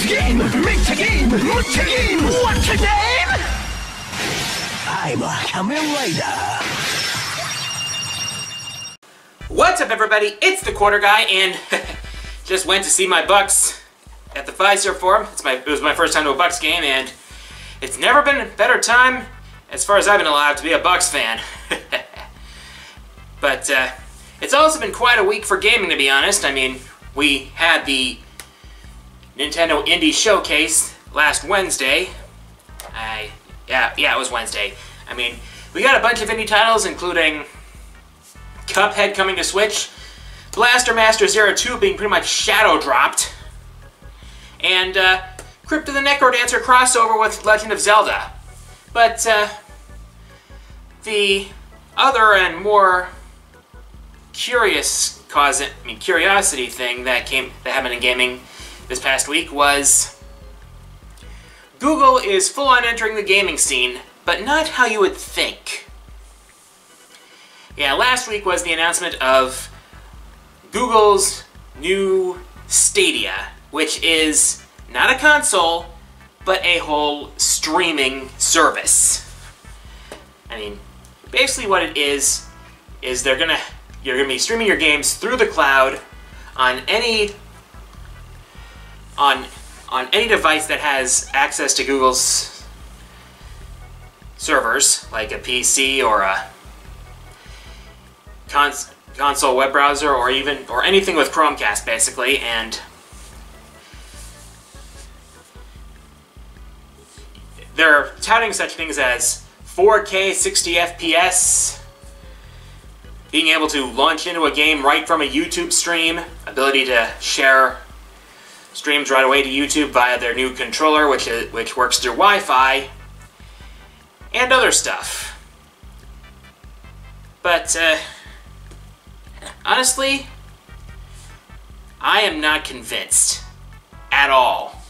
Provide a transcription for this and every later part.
game, make a game, what's a game, what's a name? I'm a Kamen Rider. What's up, everybody? It's the Quarter Guy, and just went to see my Bucks at the Pfizer Forum. It was my first time to a Bucks game, and it's never been a better time, as far as I've been allowed, to be a Bucks fan. But it's also been quite a week for gaming, to be honest. I mean, we had the Nintendo Indie Showcase last Wednesday. Yeah, it was Wednesday. I mean, we got a bunch of indie titles, including Cuphead coming to Switch, Blaster Master Zero 2 being pretty much shadow dropped, and Crypt of the Necrodancer crossover with Legend of Zelda. But the other and more curiosity thing that happened in gaming this past week was Google is full on entering the gaming scene, but not how you would think. Yeah, last week was the announcement of Google's new Stadia, which is not a console, but a whole streaming service. I mean, basically what it is you're gonna be streaming your games through the cloud on any device that has access to Google's servers, like a PC or a console web browser, or anything with Chromecast, basically. And they're touting such things as 4K 60 FPS, being able to launch into a game right from a YouTube stream, ability to share streams right away to YouTube via their new controller, which works through Wi-Fi, and other stuff. But honestly, I am not convinced at all.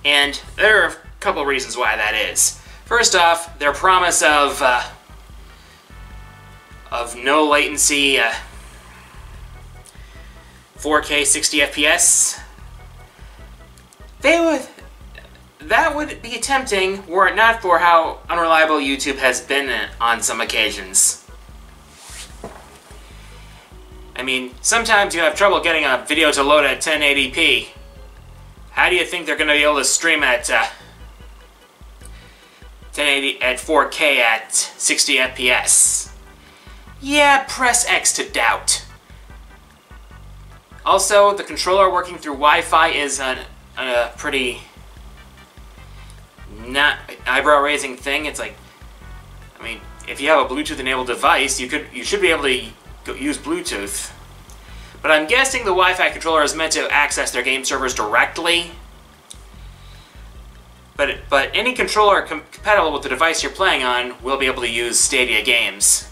And there are a couple reasons why that is. First off, their promise of no latency 4K 60 FPS, that would be tempting were it not for how unreliable YouTube has been on some occasions. I mean, sometimes you have trouble getting a video to load at 1080p. How do you think they're going to be able to stream at 1080 at 4K at 60 FPS? Yeah, press X to doubt. Also, the controller working through Wi-Fi is a pretty not eyebrow-raising thing. It's like, I mean, if you have a Bluetooth-enabled device, you should be able to use Bluetooth. But I'm guessing the Wi-Fi controller is meant to access their game servers directly. But any controller compatible with the device you're playing on will be able to use Stadia games.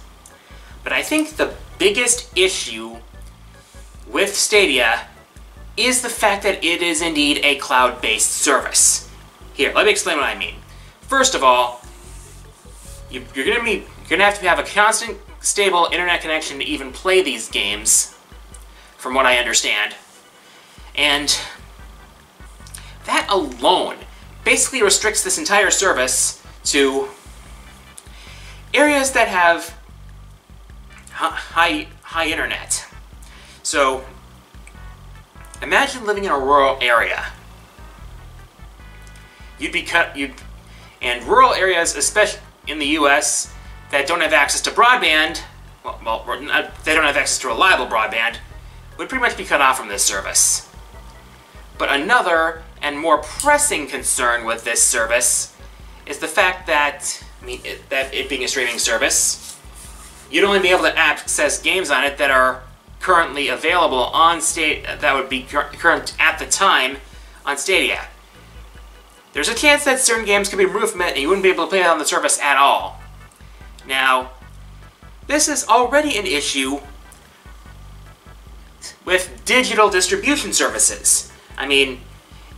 But I think the biggest issue with Stadia is the fact that it is indeed a cloud-based service. Here, let me explain what I mean. First of all, you're gonna have to have a constant, stable internet connection to even play these games, from what I understand. And that alone basically restricts this entire service to areas that have high internet. So imagine living in a rural area. And rural areas, especially in the US, that don't have access to broadband, they don't have access to reliable broadband, would pretty much be cut off from this service. But another and more pressing concern with this service is the fact that, that it being a streaming service, you'd only be able to access games on it that are currently available on that would be current at the time on Stadia. There's a chance that certain games could be removed from it and you wouldn't be able to play it on the service at all. Now, this is already an issue with digital distribution services. I mean,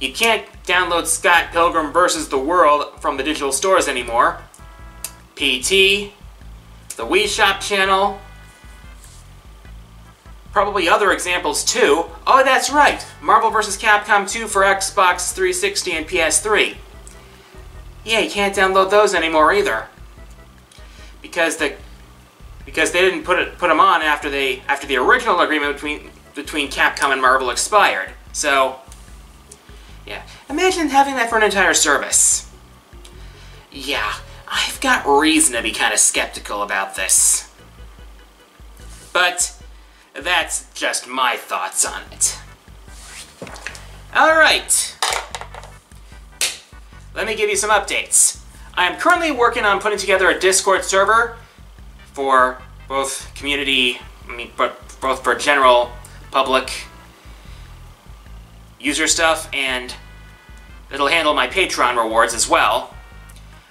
you can't download Scott Pilgrim vs. the World from the digital stores anymore. PT, the Wii Shop channel, probably other examples too. Oh, that's right! Marvel vs. Capcom 2 for Xbox 360 and PS3. Yeah, you can't download those anymore either. Because they didn't put them on after the original agreement between Capcom and Marvel expired. So, yeah. Imagine having that for an entire service. Yeah, I've got reason to be kind of skeptical about this. But that's just my thoughts on it. Alright. Let me give you some updates. I am currently working on putting together a Discord server for both community, both for general public user stuff, and it'll handle my Patreon rewards as well.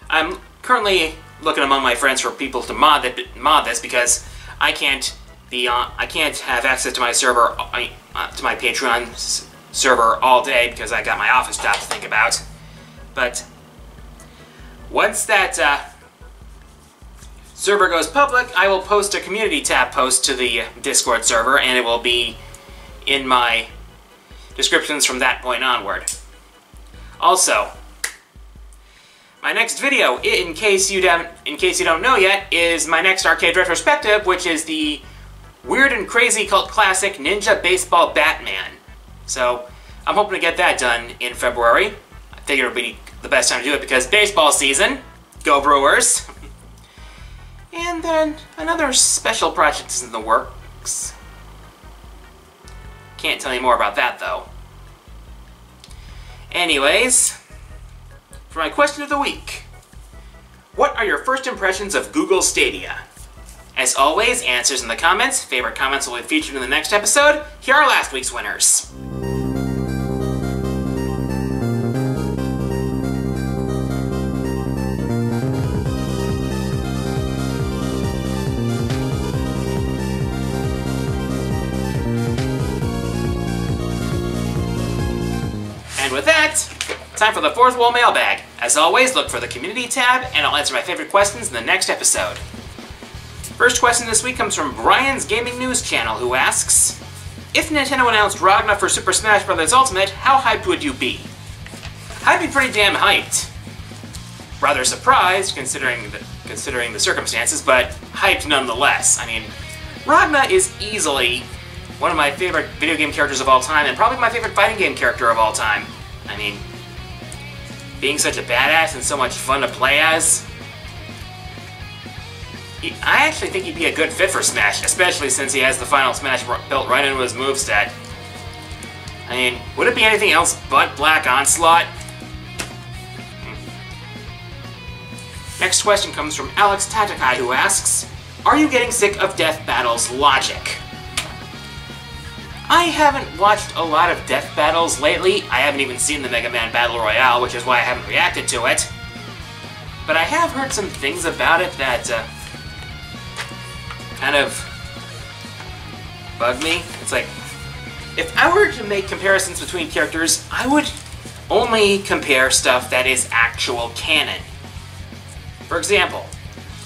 I'm currently looking among my friends for people to mod this because I can't have access to my server, to my Patreon server all day because I got my office job to think about. But once that server goes public, I will post a community tab post to the Discord server, and it will be in my descriptions from that point onward. Also, my next video, in case you don't know yet, is my next arcade retrospective, which is the weird and crazy cult classic Ninja Baseball Batman. So I'm hoping to get that done in February. I figure it'll be the best time to do it because baseball season. Go Brewers! And then another special project is in the works. Can't tell you more about that though. Anyways, for my question of the week, what are your first impressions of Google Stadia? As always, answers in the comments. Favorite comments will be featured in the next episode. Here are last week's winners. And with that, time for the fourth wall mailbag. As always, look for the community tab, and I'll answer my favorite questions in the next episode. First question this week comes from Brian's Gaming News channel, who asks, if Nintendo announced Ragna for Super Smash Bros. Ultimate, how hyped would you be? I'd be pretty damn hyped. Rather surprised, considering the circumstances, but hyped nonetheless. I mean, Ragna is easily one of my favorite video game characters of all time, and probably my favorite fighting game character of all time. I mean, being such a badass and so much fun to play as, I actually think he'd be a good fit for Smash, especially since he has the final Smash built right into his moveset. I mean, would it be anything else but Black Onslaught? Next question comes from Alex Tatakai, who asks, are you getting sick of Death Battle's logic? I haven't watched a lot of Death Battles lately. I haven't even seen the Mega Man Battle Royale, which is why I haven't reacted to it. But I have heard some things about it that kind of bug me. It's like, if I were to make comparisons between characters, I would only compare stuff that is actual canon. For example,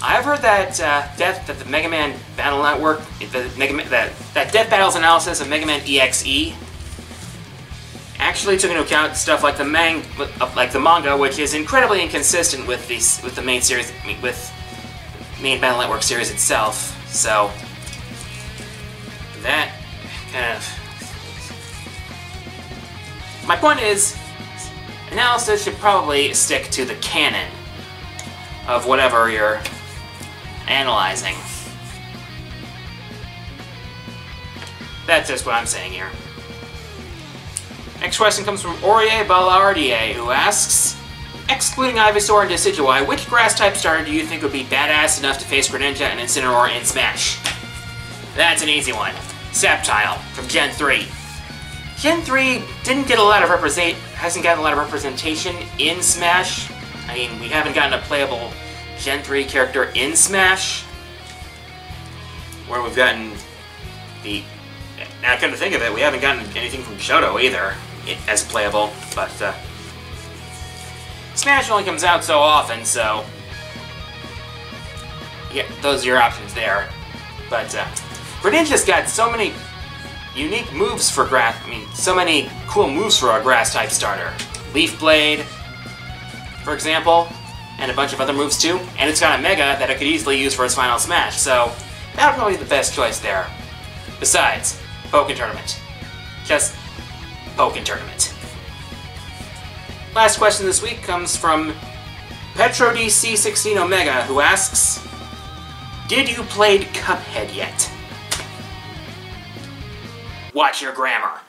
I've heard that the Mega Man Battle Network, that Death Battle's analysis of Mega Man EXE actually took into account stuff like the manga, which is incredibly inconsistent with the main series, with main Battle Network series itself. So that kind of, my point is, analysis should probably stick to the canon of whatever you're analyzing. That's just what I'm saying here. Next question comes from Aurier Ballardier, who asks, excluding Ivysaur and Decidueye, which grass type starter do you think would be badass enough to face Greninja and Incineroar in Smash? That's an easy one. Sceptile from Gen 3. Gen 3 hasn't gotten a lot of representation in Smash. I mean, we haven't gotten a playable Gen 3 character in Smash, where we've gotten the... Now, come to think of it, we haven't gotten anything from Shoto either as playable, but Smash only comes out so often, so yeah, those are your options there. But Greninja's got so many unique moves for grass. I mean, so many cool moves for a grass-type starter. Leaf Blade, for example, and a bunch of other moves too. And it's got a Mega that it could easily use for its final smash, so that would probably be the best choice there. Besides, Pokken Tournament. Just Pokken Tournament. Last question this week comes from PetroDC16 Omega, who asks, did you play Cuphead yet? Watch your grammar.